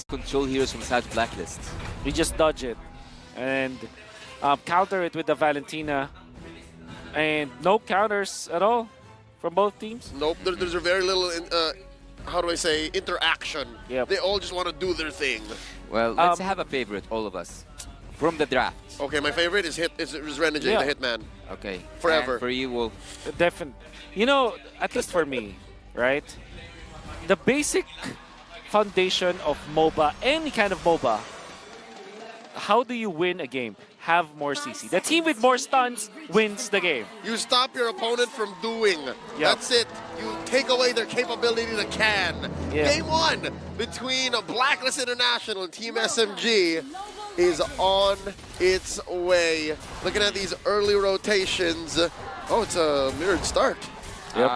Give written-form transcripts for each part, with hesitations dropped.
control heroes from Side Blacklist. We just dodge it and counter it with the Valentina. And no counters at all from both teams. Nope, there's a very little, how do I say, interaction. Yep. They all just want to do their thing. Well, let's have a favorite, all of us, from the draft. Okay, my favorite is Renegade, Yeah. the Hitman. Okay. Forever. And for you, Wolf. Definitely. You know, at least for me, right? The basic foundation of MOBA, any kind of MOBA, how do you win a game? Have more CC. The team with more stuns wins the game. You stop your opponent from doing. That's it. You take away their capability to can. Yeah. Game one between Blacklist International and Team SMG is on its way. Looking at these early rotations. Oh, it's a mirrored start. Yep.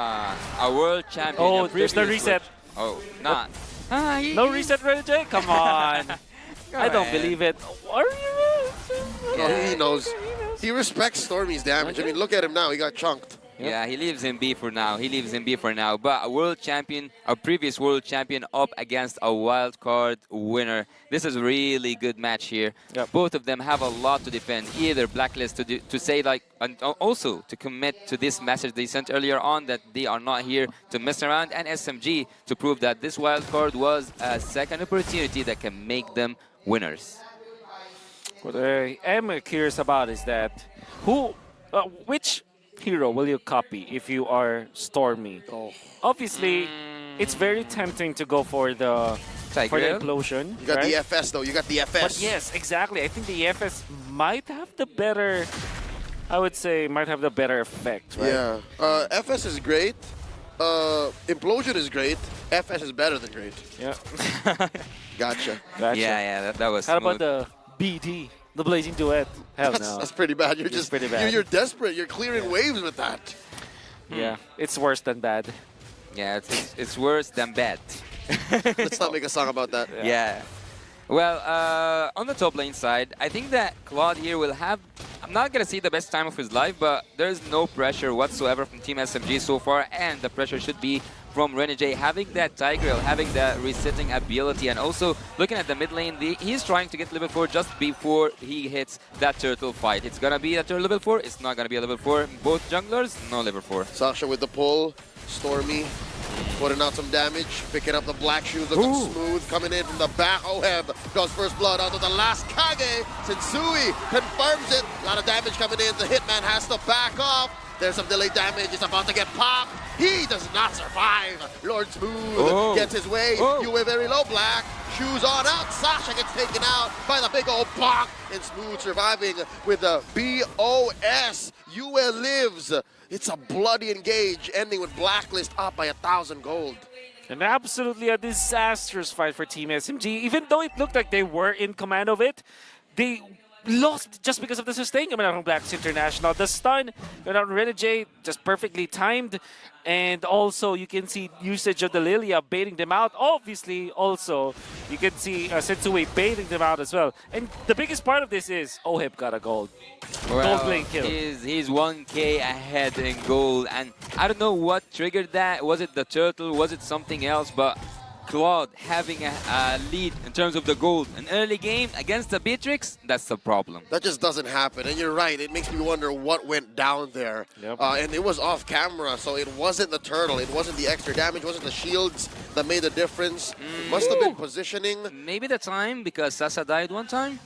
A world champion. Oh, a there's the previous reset. Oh, not. No reset, Renegade? Come on. I don't believe it. Are you? Oh, he knows. He respects Stormy's damage. I mean, look at him now. He got chunked. Yeah, he lives in B for now. He lives in B for now. But a world champion, a previous world champion up against a wild card winner. This is a really good match here. Yep. Both of them have a lot to defend. Either Blacklist to say like, and also to commit to this message they sent earlier on that they are not here to mess around, and SMG to prove that this wild card was a second opportunity that can make them winners. What I am curious about is that which hero will you copy if you are Stormy? Oh. Obviously, it's very tempting to go for the Tigreal? implosion. You got right? the FS, though. You got the FS. But yes, exactly. I think the FS might have the better. I would say might have the better effect. Right? Yeah. FS is great. Implosion is great. FS is better than great. Yeah. Gotcha. Gotcha. Yeah, that was How smooth. about the BD, the Blazing Duet? Hell That's, no. that's pretty bad. You're just pretty bad. You're desperate. You're clearing waves with that. Yeah, it's worse than bad. Yeah, it's worse than bad. Let's not make a song about that. Yeah. Well, on the top lane side, I think that Claude here will have, I'm not going to see the best time of his life, but there's no pressure whatsoever from Team SMG so far, and the pressure should be from Renegade having that Tigreal, having that resetting ability, and also looking at the mid lane, he's trying to get level 4 just before he hits that turtle fight. It's going to be a turtle level 4, it's not going to be a level 4. Both junglers, no level 4. Sasha with the pull. Stormy putting out some damage, picking up the black shoes, looking smooth, coming in from the back. Oheb goes first blood onto the last Kage. Sensui confirms it. A lot of damage coming in. The Hitman has to back off. There's some delayed damage. It's about to get popped. He does not survive. Lord Smooth gets his way. You were very low, Black. Shoes on out. Sasha gets taken out by the big old bonk. And Smooth surviving with the BOS. Yue lives. It's a bloody engage, ending with Blacklist up by 1,000 gold. And absolutely a disastrous fight for Team SMG. Even though it looked like they were in command of it, they lost just because of the sustain coming out from Blacklist International. The stun coming out from Renegade, just perfectly timed. And also, you can see usage of the Lilia baiting them out. Obviously, also, you can see Sensui baiting them out as well. And the biggest part of this is Oheb got a gold. Gold lane kill. He's 1k ahead in gold, and I don't know what triggered that. Was it the turtle? Was it something else? But Claude having a lead in terms of the gold. An early game against the Beatrix, that's the problem. That just doesn't happen. And you're right, it makes me wonder what went down there. Yep. And it was off camera, so it wasn't the turtle, it wasn't the extra damage, it wasn't the shields that made the difference. It must have been positioning. Maybe the time, because Sasa died one time?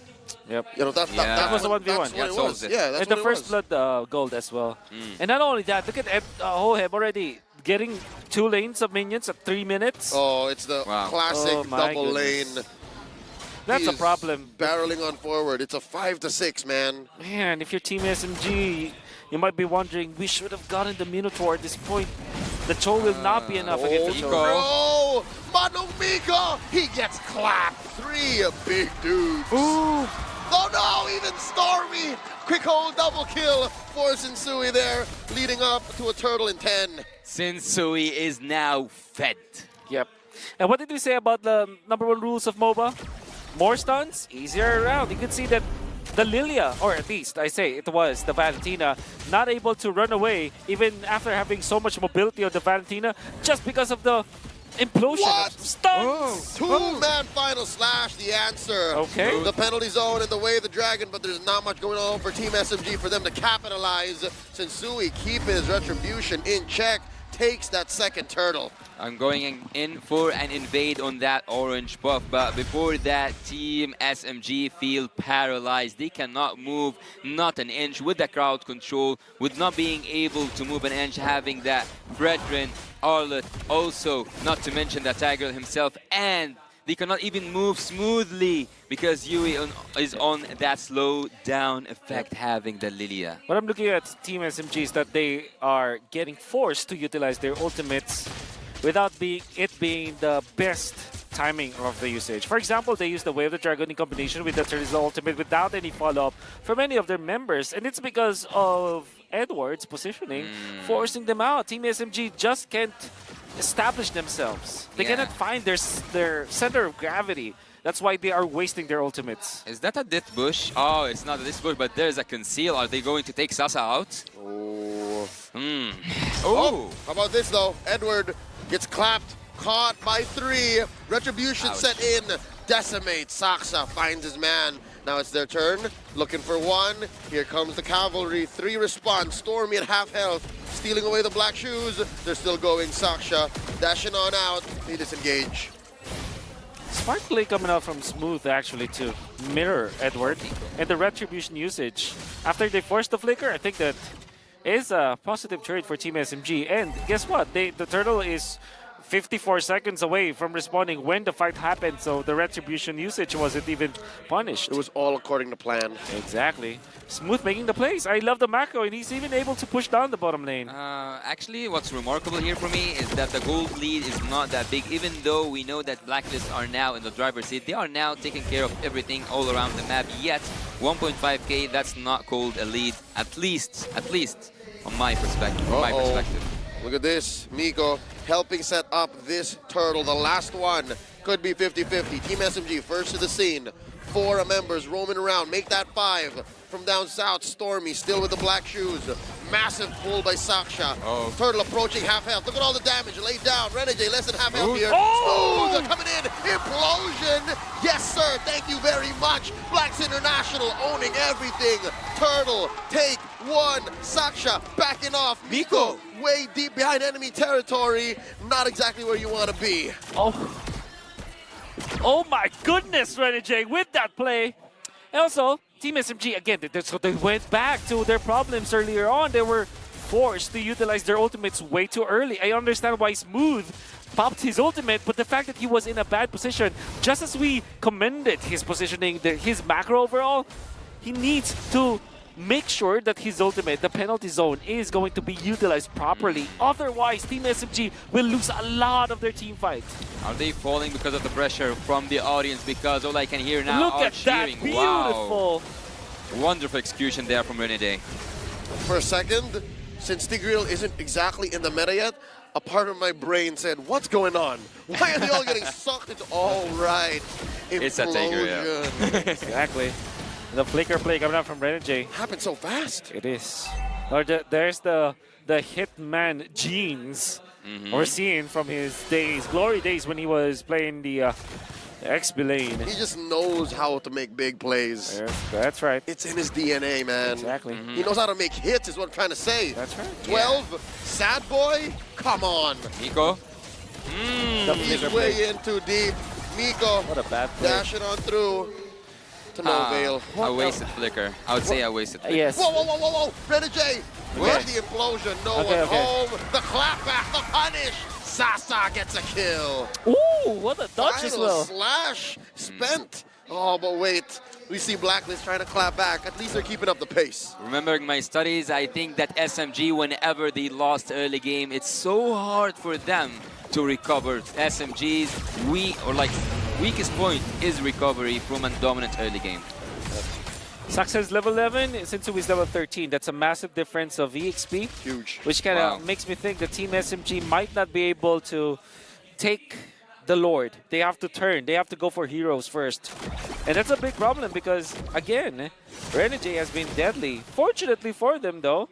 Yep. You know, that was a 1v1. That's what it was. Yeah, that's And the what it first was. blood gold as well. And not only that, look at Oheb already getting 2 lanes of minions at 3 minutes. Oh, it's the classic Oh, my double goodness. lane. That's He a is problem. Barreling on forward. It's a 5-6, man. Man, if you're Team SMG, you might be wondering, we should have gotten the Minotaur at this point. The Cho will not be enough against the Cho. No! Mano Miko! He gets clapped. 3 big dudes. Ooh! Oh no, even Stormy! Quick hold double kill for Sensui there, leading up to a turtle in 10. Sensui is now fed. Yep. And what did we say about the #1 rules of MOBA? More stuns, easier around. You can see that the Lilia, or at least I say it was the Valentina, not able to run away even after having so much mobility of the Valentina just because of the implosion. What? Stuns! Two-man final slash, the answer. Okay. The penalty zone in the way of the Dragon, but there's not much going on for Team SMG for them to capitalize. Sensui keep his retribution in check, takes that second turtle. I'm going in for an invade on that orange buff, but before that, Team SMG feel paralyzed. They cannot move not an inch with the crowd control, with not being able to move an inch, having that Brethren, Arlet, also not to mention the Tiger himself, and they cannot even move smoothly because Yui is on that slow down effect, having the Lilia. What I'm looking at Team SMG is that they are getting forced to utilize their ultimates without it being the best timing of the usage. For example, they use the Way of the Dragon in combination with the Turtle's ultimate without any follow-up from any of their members, and it's because of Edward's positioning forcing them out. Team SMG just can't establish themselves. They cannot find their center of gravity. That's why they are wasting their ultimates. Is that a Dit Bush? Oh, it's not a Dit Bush, but there's a Conceal. Are they going to take Sasa out? Oh. Oh! How about this, though? Edward gets clapped, caught by 3. Retribution Ouch. set in. Decimate. Saksa finds his man. Now it's their turn. Looking for 1. Here comes the cavalry. 3 response. Stormy at half health. Stealing away the black shoes. They're still going. Saksha dashing on out. They disengage. Smart play coming out from Smooth actually to mirror Edward and the retribution usage. After they forced the flicker, I think that is a positive trade for Team SMG. And guess what? The turtle is 54 seconds away from responding when the fight happened, so the retribution usage wasn't even punished. It was all according to plan. Exactly. Smooth making the plays. I love the macro, and he's even able to push down the bottom lane. Actually, what's remarkable here for me is that the gold lead is not that big, even though we know that Blacklist are now in the driver's seat. They are now taking care of everything all around the map, yet 1.5k, that's not called a lead, at least on my perspective. Look at this. Miko helping set up this turtle. The last one could be 50-50. Team SMG first to the scene. 4 members roaming around. Make that 5. From down south, Stormy still with the black shoes. Massive pull by Saksha. Turtle approaching half health. Look at all the damage laid down. Renegade less than half health here. Smooth coming in. Implosion. Yes, sir. Thank you very much. Blacks International owning everything. Turtle take 1. Saksha backing off. Miko way deep behind enemy territory. Not exactly where you want to be. Oh my goodness, Renegade with that play. And also, Team SMG, again, so they went back to their problems earlier on. They were forced to utilize their ultimates way too early. I understand why Smooth popped his ultimate, but the fact that he was in a bad position, just as we commended his positioning, his macro overall, he needs to make sure that his ultimate, the penalty zone, is going to be utilized properly. Otherwise, Team SMG will lose a lot of their team fight. Are they falling because of the pressure from the audience? Because all I can hear now Look are at cheering. that, beautiful. Wow. Wonderful execution there from Renegade. For a second, since Tigreal isn't exactly in the meta yet, a part of my brain said, what's going on? Why are they all getting sucked into all right? It's a Tigreal. Exactly. The flicker play coming out from Renegade. Happened so fast. It is. There's the Hitman genes we're seeing from his days, glory days when he was playing the XP lane. He just knows how to make big plays. Yes, that's right. It's in his DNA, man. Exactly. He knows how to make hits is what I'm trying to say. That's right. 12, sad boy, come on. Miko? He's way in too deep. Miko, What a bad play. dashing on through to no veil. A wasted flicker. I would say a wasted flicker. Yes. Whoa, whoa, whoa, whoa, whoa. Renegade, What? get the implosion. No Okay, one okay. home. The clapback, the punish. Sasa gets a kill. Ooh, what a dodge as Final well. slash spent. Oh, but wait. We see Blacklist trying to clap back. At least they're keeping up the pace. Remembering my studies, I think that SMG, whenever they lost early game, it's so hard for them to recover. SMG's weakest point is recovery from a dominant early game. Success level 11, Sensui is level 13. That's a massive difference of EXP. Huge. Which kind of makes me think that Team SMG might not be able to take the Lord. They have to turn. They have to go for heroes first. And that's a big problem because, again, Renegade has been deadly. Fortunately for them, though,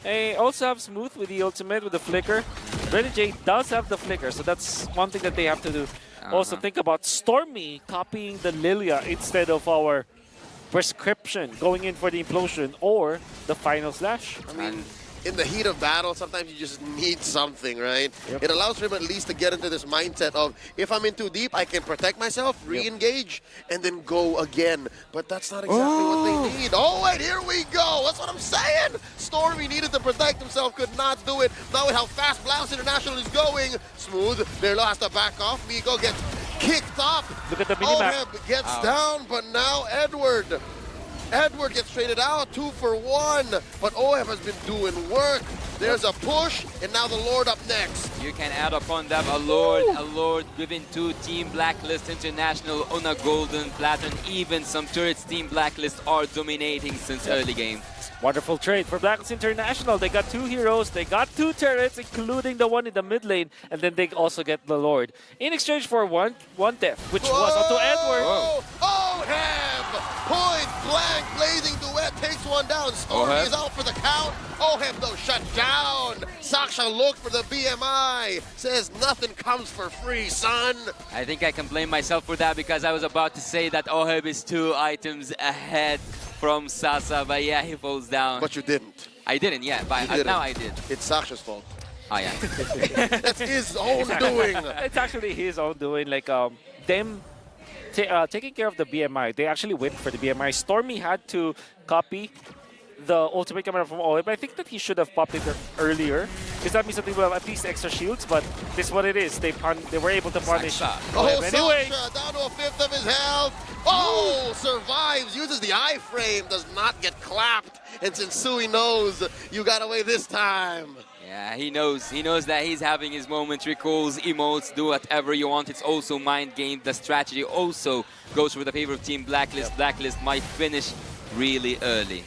they also have Smooth with the ultimate, with the flicker. Renegade does have the flicker, so that's one thing that they have to do. Also think about Stormy copying the Lilia instead of our prescription, going in for the implosion or the final slash. I mean, in the heat of battle, sometimes you just need something, right? Yep. It allows him at least to get into this mindset of, if I'm in too deep, I can protect myself, re-engage, and then go again. But that's not exactly what they need. Oh, and here we go. That's what I'm saying. Stormy needed to protect himself, could not do it. Now with how fast Blast International is going, Smooth, Berlo has to back off. Migo gets kicked up. Look at the minimap. Oheb gets down, but now Edward gets traded out, 2 for 1, but Oheb has been doing work. There's a push, and now the Lord up next. You can add upon that a Lord given to Team Blacklist International on a golden platinum. Even some turrets Team Blacklist are dominating since early game. Wonderful trade for Blacklist International. They got 2 heroes, they got 2 turrets, including the one in the mid lane, and then they also get the Lord in exchange for one death, which was onto Edward. Oheb! Point blank, blazing duet takes one down. Stormy is out for the count. Oheb though shut down. Saksha looked for the BMI. Says nothing comes for free, son. I think I can blame myself for that because I was about to say that Oheb is 2 items ahead from Sasa, but yeah, he falls down. But you didn't. I didn't, yeah, but now I did. It's Saksha's fault. Oh, yeah. That's his own doing. It's actually his own doing. Like them taking care of the BMI. They actually went for the BMI. Stormy had to copy the ultimate camera from Oheb. I think that he should have popped it earlier, because that means that they will have at least extra shields. But this is what it is. They were able to punish Oheb. Anyway, Saksha down to a 1/5 of his health. Oh, survives, uses the iframe, does not get clapped. And since Sui knows, you got away this time. Yeah, he knows. He knows that he's having his moments, recalls, emotes, do whatever you want. It's also mind game. The strategy also goes for the favor of Team Blacklist. Blacklist might finish really early.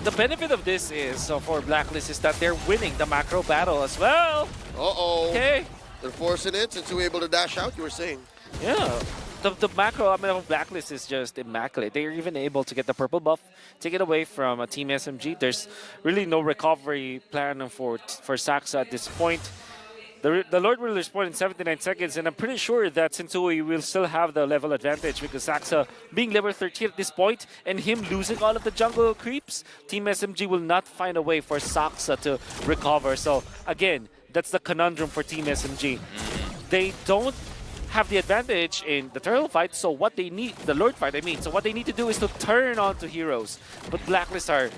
the benefit of this is, for Blacklist, is that they're winning the macro battle as well. Uh-oh. Okay. They're forcing it since you were able to dash out, you were saying. Yeah. The macro, I mean, Blacklist is just immaculate. They're even able to get the purple buff, take it away from Team SMG. There's really no recovery plan for Saxa at this point. The Lord will respond in 79 seconds, and I'm pretty sure that Sensui will still have the level advantage because Saxa being level 13 at this point and him losing all of the jungle creeps, Team SMG will not find a way for Saxa to recover. So again, that's the conundrum for Team SMG. They don't have the advantage in the turtle fight, so what they need, the Lord fight I mean, so what they need to do is to turn on to heroes. But Blacklist are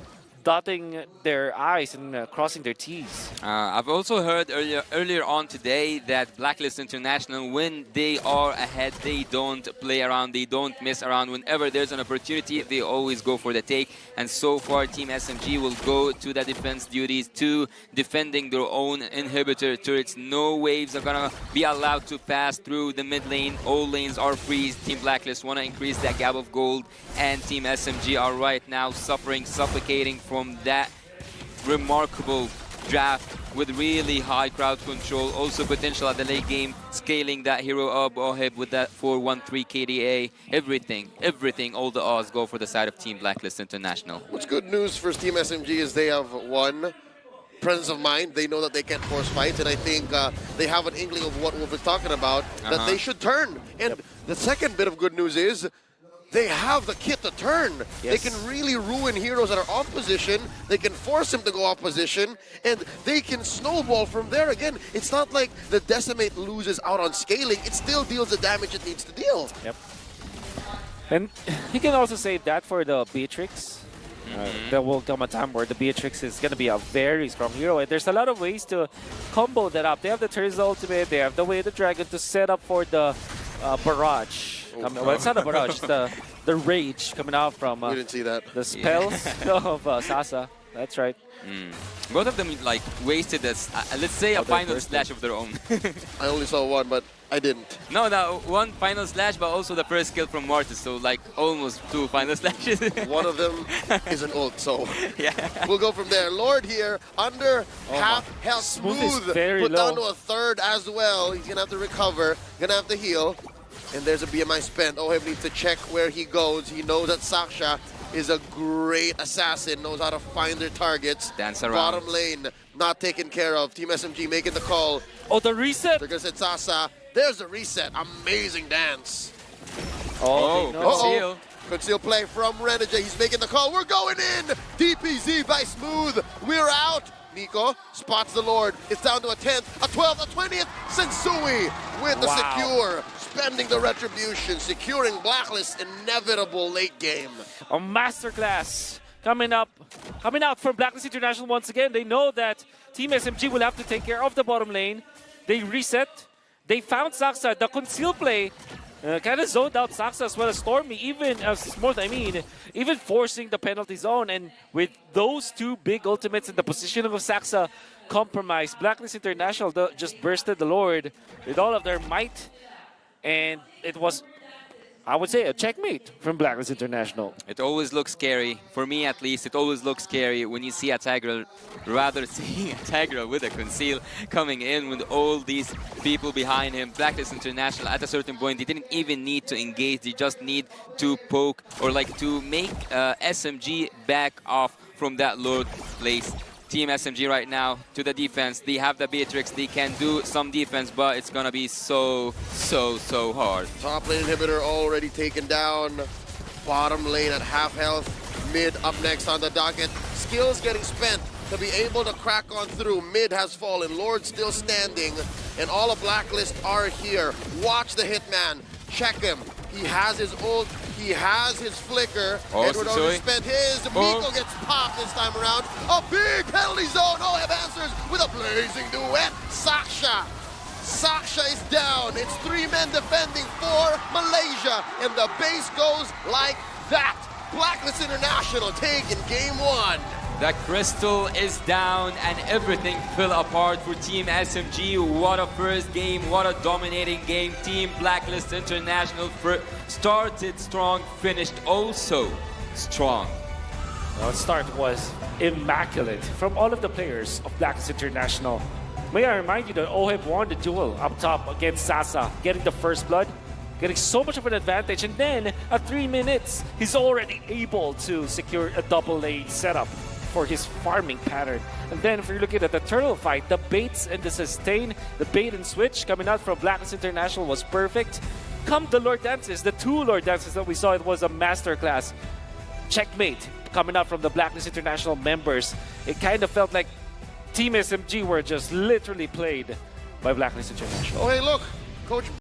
dotting their I's and crossing their T's. I've also heard earlier on today that Blacklist International, when they are ahead, they don't play around, they don't mess around. Whenever there's an opportunity, they always go for the take. And so far, Team SMG will go to the defense duties, to defending their own inhibitor turrets. No waves are gonna be allowed to pass through the mid lane. All lanes are free. Team Blacklist wanna increase that gap of gold, and Team SMG are right now suffering, suffocating from that remarkable draft with really high crowd control, also potential at the late game, scaling that hero up, Oheb with that 4-1-3 KDA, everything, all the odds go for the side of Team Blacklist International. What's good news for Team SMG is they have one presence of mind. They know that they can't force fights, and I think they have an inkling of what Wolf is talking about, that they should turn. And the second bit of good news is they have the kit to turn. Yes. They can really ruin heroes that are off position. They can force them to go off position, and they can snowball from there. Again, it's not like the Decimate loses out on scaling. It still deals the damage it needs to deal. Yep. And you can also say that for the Beatrix. There will come a time where the Beatrix is going to be a very strong hero. And there's a lot of ways to combo that up. They have the Turtle's ultimate. They have the Way of the Dragon to set up for the Barrage. Well, it's not a barrage. The rage coming out from We didn't see that. the spells of Sasa. That's right. Both of them like wasted this, let's say a final slash of their own. I only saw one, but I didn't. No, one final slash, but also the first kill from Mortis, so like almost 2 final slashes. One of them is an ult, so yeah. we'll go from there. Lord here, under half health, Smooth is Smooth, very put down low. to a third as well. He's gonna have to recover, gonna have to heal. And there's a BMI spent. Oheb needs to check where he goes. He knows that Saksha is a great assassin, knows how to find their targets. Dance around. Bottom lane, not taken care of. Team SMG making the call. Oh, the reset. They're gonna send Sasa. There's the reset. Amazing dance. Oh, no. conceal. Conceal play from Renegade. He's making the call. We're going in. DPZ by Smooth. We're out. Nico spots the Lord. It's down to a 10th, a 12th, a 20th. Sensui with the secure. Spending the retribution. Securing Blacklist inevitable late game. A masterclass coming out from Blacklist International once again. They know that Team SMG will have to take care of the bottom lane. They reset. They found Saksa. The conceal play kind of zoned out Saksa as well as Stormy, even as Smooth, even forcing the penalty zone. And with those two big ultimates in the positioning of Saksa compromised, Blacklist International just bursted the Lord with all of their might. And it was, I would say, a checkmate from Blacklist International. It always looks scary, for me at least, it always looks scary when you see a Tigreal, rather seeing a Tigreal with a conceal coming in with all these people behind him. Blacklist International, at a certain point, they didn't even need to engage, they just need to poke or like to make SMG back off from that low place. Team SMG right now to the defense. They have the Beatrix. They can do some defense, but it's gonna be so hard. Top lane inhibitor already taken down. Bottom lane at half health. Mid up next on the docket. Skills getting spent to be able to crack on through. Mid has fallen. Lord still standing. And all of Blacklist are here. Watch the Hitman. Check him. He has his ult. He has his flicker. Oh, Edward already spent his. Miko gets popped this time around. A big penalty zone. Oh, have answers with a blazing duet. Saksha. Saksha is down. It's 3 men defending for Malaysia. And the base goes like that. Blacklist International taking game 1. The crystal is down and everything fell apart for Team SMG. What a first game, what a dominating game. Team Blacklist International started strong, finished also strong. The start was immaculate from all of the players of Blacklist International. May I remind you that Oheb won the duel up top against Sasa, getting the first blood, getting so much of an advantage, and then at 3 minutes, he's already able to secure a double lane setup for his farming pattern. And then if you're looking at the turtle fight, the baits and the sustain, the bait and switch coming out from Blacklist International was perfect. Come the Lord Dances, the 2 Lord Dances that we saw, it was a masterclass. Checkmate coming out from the Blacklist International members. It kind of felt like Team SMG were just literally played by Blacklist International. Oh, hey, look. Coach